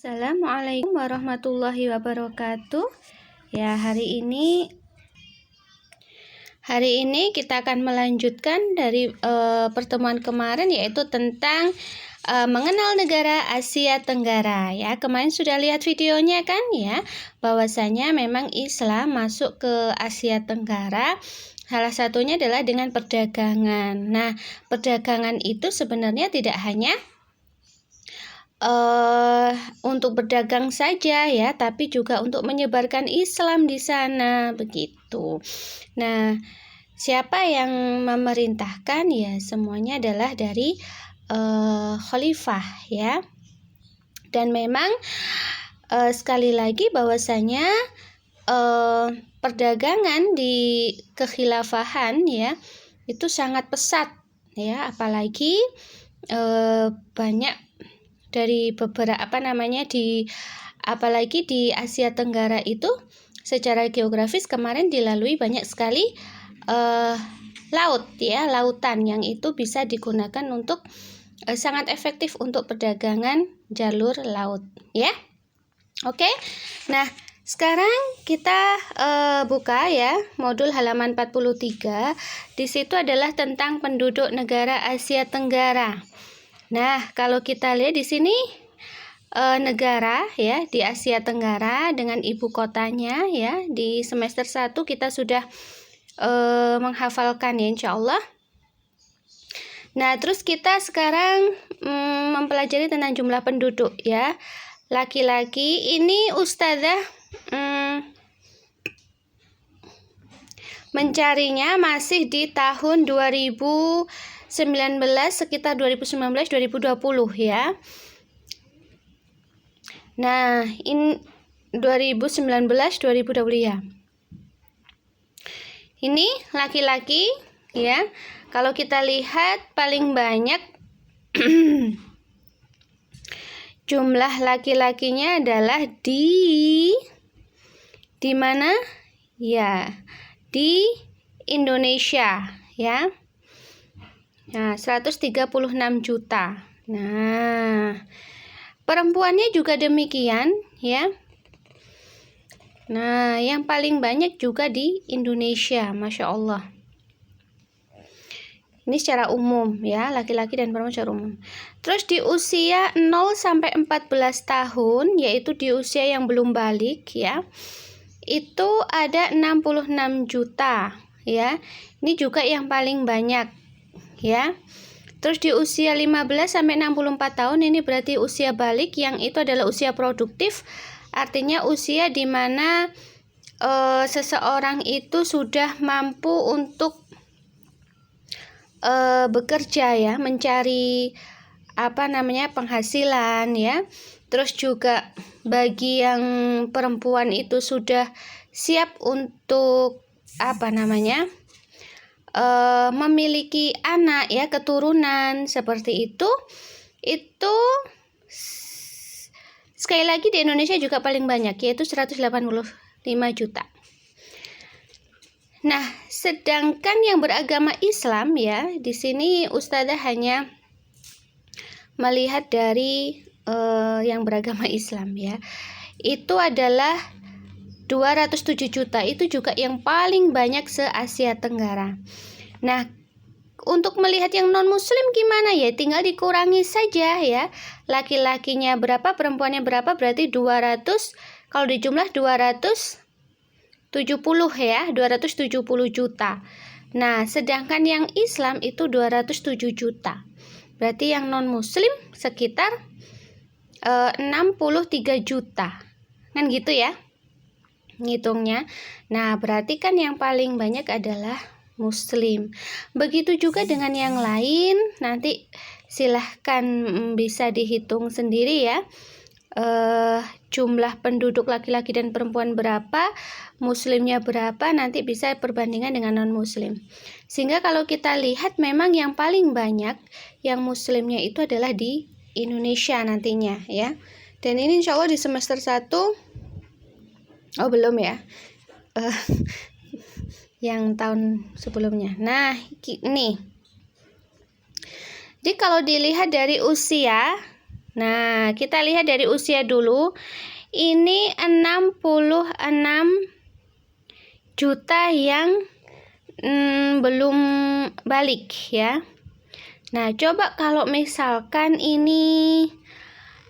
Assalamualaikum warahmatullahi wabarakatuh. Ya, hari ini kita akan melanjutkan dari pertemuan kemarin, yaitu tentang mengenal negara Asia Tenggara. Ya, kemarin sudah lihat videonya kan ya, bahwasanya memang Islam masuk ke Asia Tenggara. Salah satunya adalah dengan perdagangan. Nah, perdagangan itu sebenarnya tidak hanya untuk berdagang saja ya, tapi juga untuk menyebarkan Islam di sana begitu. Nah, siapa yang memerintahkan ya? Semuanya adalah dari khalifah ya. Dan memang sekali lagi bahwasanya perdagangan di kekhilafahan ya itu sangat pesat ya, apalagi banyak dari beberapa apalagi di Asia Tenggara itu secara geografis kemarin dilalui banyak sekali laut ya, lautan yang itu bisa digunakan untuk sangat efektif untuk perdagangan jalur laut ya. Oke. Nah, sekarang kita buka ya modul halaman 43. Di situ adalah tentang penduduk negara Asia Tenggara. Nah, kalau kita lihat di sini negara ya di Asia Tenggara dengan ibu kotanya ya, di semester 1 kita sudah menghafalkan ya insyaallah. Nah, terus kita sekarang mempelajari tentang jumlah penduduk ya. Laki-laki ini ustazah mencarinya masih di tahun 2019, sekitar 2019-2020 ya. Nah, ini 2019-2020 ya. Ini laki-laki ya. Kalau kita lihat paling banyak jumlah laki-lakinya adalah di mana? Ya, di Indonesia ya. Nah, 136 juta. Nah, perempuannya juga demikian ya. Nah, yang paling banyak juga di Indonesia, Masya Allah. Ini secara umum ya, laki-laki dan perempuan secara umum. Terus di usia 0 sampai 14 tahun, yaitu di usia yang belum balik ya, itu ada 66 juta ya. Ini juga yang paling banyak ya. Terus di usia 15 sampai 64 tahun, ini berarti usia balik, yang itu adalah usia produktif. Artinya usia di mana seseorang itu sudah mampu untuk bekerja ya, mencari penghasilan ya. Terus juga bagi yang perempuan itu sudah siap untuk memiliki anak ya, keturunan seperti itu sekali lagi di Indonesia juga paling banyak, yaitu 185 juta. Nah, sedangkan yang beragama Islam ya, di sini ustazah hanya melihat dari yang beragama Islam ya. Itu adalah 207 juta. Itu juga yang paling banyak se-Asia Tenggara. Nah, untuk melihat yang non-muslim gimana ya? Tinggal dikurangi saja ya. Laki-lakinya berapa, perempuannya berapa, berarti 200. Kalau dijumlah 270 ya, 270 juta. Nah, sedangkan yang Islam itu 207 juta. Berarti yang non-muslim sekitar 63 juta. Kan gitu ya ngitungnya. Nah, berarti kan yang paling banyak adalah muslim. Begitu juga dengan yang lain, nanti silahkan bisa dihitung sendiri ya. Jumlah penduduk laki-laki dan perempuan berapa, muslimnya berapa, nanti bisa perbandingan dengan non-muslim. Sehingga kalau kita lihat memang yang paling banyak yang muslimnya itu adalah di Indonesia nantinya ya. Dan ini insya Allah di semester 1 belum ya, yang tahun sebelumnya. Nah, ini jadi kalau dilihat dari usia Nah, kita lihat dari usia dulu. Ini 66 juta yang belum balik ya. Nah, coba kalau misalkan ini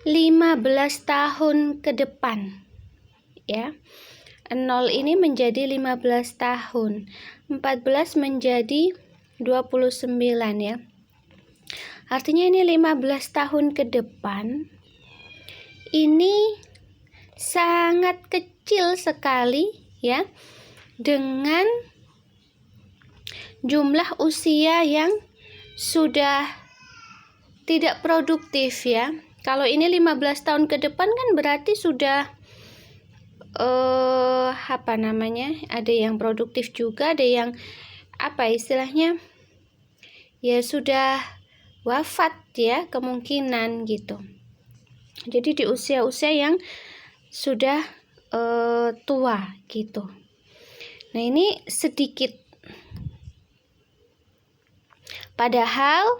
15 tahun ke depan ya. 0 ini menjadi 15 tahun. 14 menjadi 29 ya. Artinya ini 15 tahun ke depan ini sangat kecil sekali ya, dengan jumlah usia yang sudah tidak produktif ya. Kalau ini 15 tahun ke depan kan berarti sudah ada yang produktif juga, ada yang istilahnya ya sudah wafat ya, kemungkinan gitu. Jadi di usia-usia yang sudah tua gitu. Nah, ini sedikit. Padahal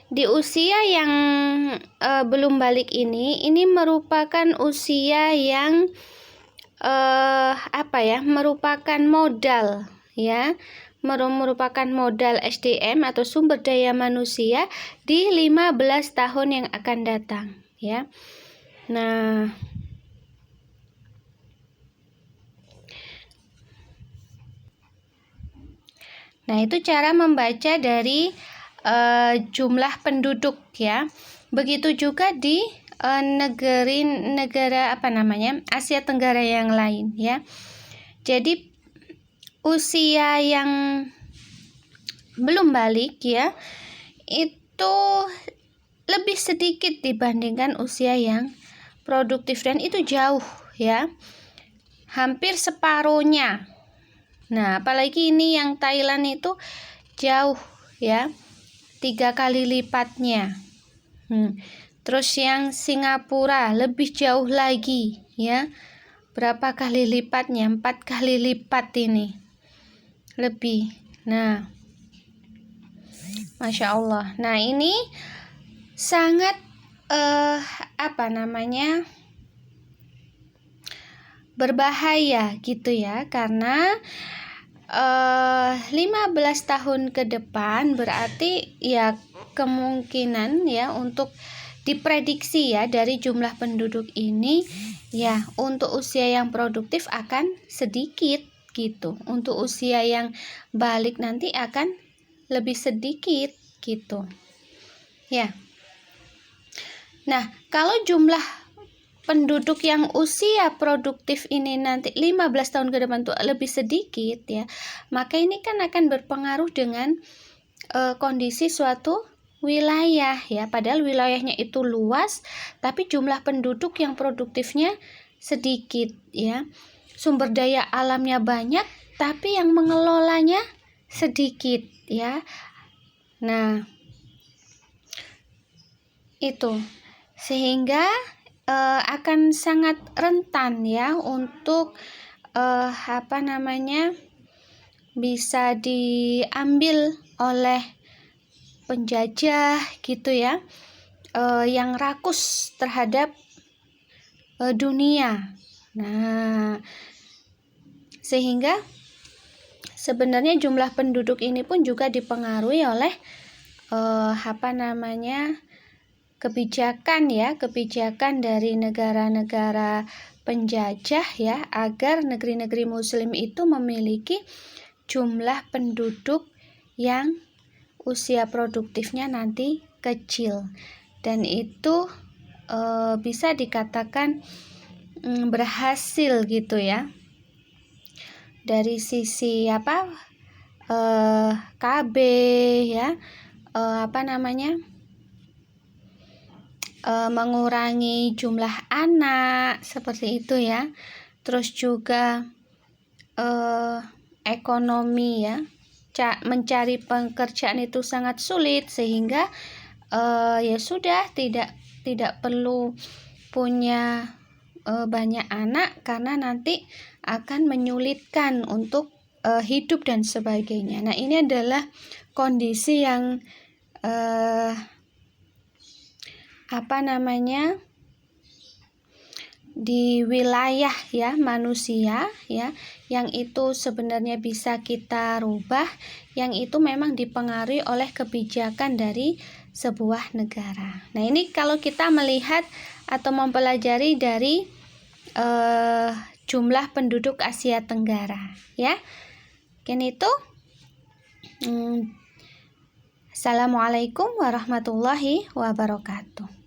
di usia yang belum balik ini merupakan usia yang merupakan modal ya, merupakan modal SDM atau sumber daya manusia di 15 tahun yang akan datang ya. Nah, itu cara membaca dari jumlah penduduk ya. Begitu juga di negara Asia Tenggara yang lain ya. Jadi usia yang belum balik ya itu lebih sedikit dibandingkan usia yang produktif, dan itu jauh ya, hampir separuhnya. Nah, apalagi ini yang Thailand itu jauh ya, 3 kali lipatnya. Terus yang Singapura lebih jauh lagi ya. Berapa kali lipatnya? 4 kali lipat ini. Lebih. Nah, Masya Allah. Nah, ini sangat berbahaya gitu ya, karena 15 tahun ke depan berarti ya kemungkinan ya untuk diprediksi ya dari jumlah penduduk ini ya, untuk usia yang produktif akan sedikit gitu. Untuk usia yang balik nanti akan lebih sedikit gitu. Ya. Nah, kalau jumlah penduduk yang usia produktif ini nanti 15 tahun ke depan tuh lebih sedikit ya, maka ini kan akan berpengaruh dengan kondisi suatu wilayah ya. Padahal wilayahnya itu luas, tapi jumlah penduduk yang produktifnya sedikit ya. Sumber daya alamnya banyak, tapi yang mengelolanya sedikit ya. Nah, itu sehingga akan sangat rentan ya untuk bisa diambil oleh penjajah gitu ya, yang rakus terhadap dunia. Nah, sehingga sebenarnya jumlah penduduk ini pun juga dipengaruhi oleh kebijakan dari negara-negara penjajah ya, agar negeri-negeri muslim itu memiliki jumlah penduduk yang usia produktifnya nanti kecil, dan itu bisa dikatakan berhasil gitu ya, dari sisi KB ya, mengurangi jumlah anak seperti itu ya. Terus juga ekonomi ya, mencari pekerjaan itu sangat sulit, sehingga ya sudah tidak perlu punya banyak anak, karena nanti akan menyulitkan untuk hidup dan sebagainya. Nah, ini adalah kondisi yang di wilayah ya manusia ya, yang itu sebenarnya bisa kita rubah, yang itu memang dipengaruhi oleh kebijakan dari sebuah negara. Nah, ini kalau kita melihat atau mempelajari dari jumlah penduduk Asia Tenggara ya. Mungkin itu. Assalamualaikum warahmatullahi wabarakatuh.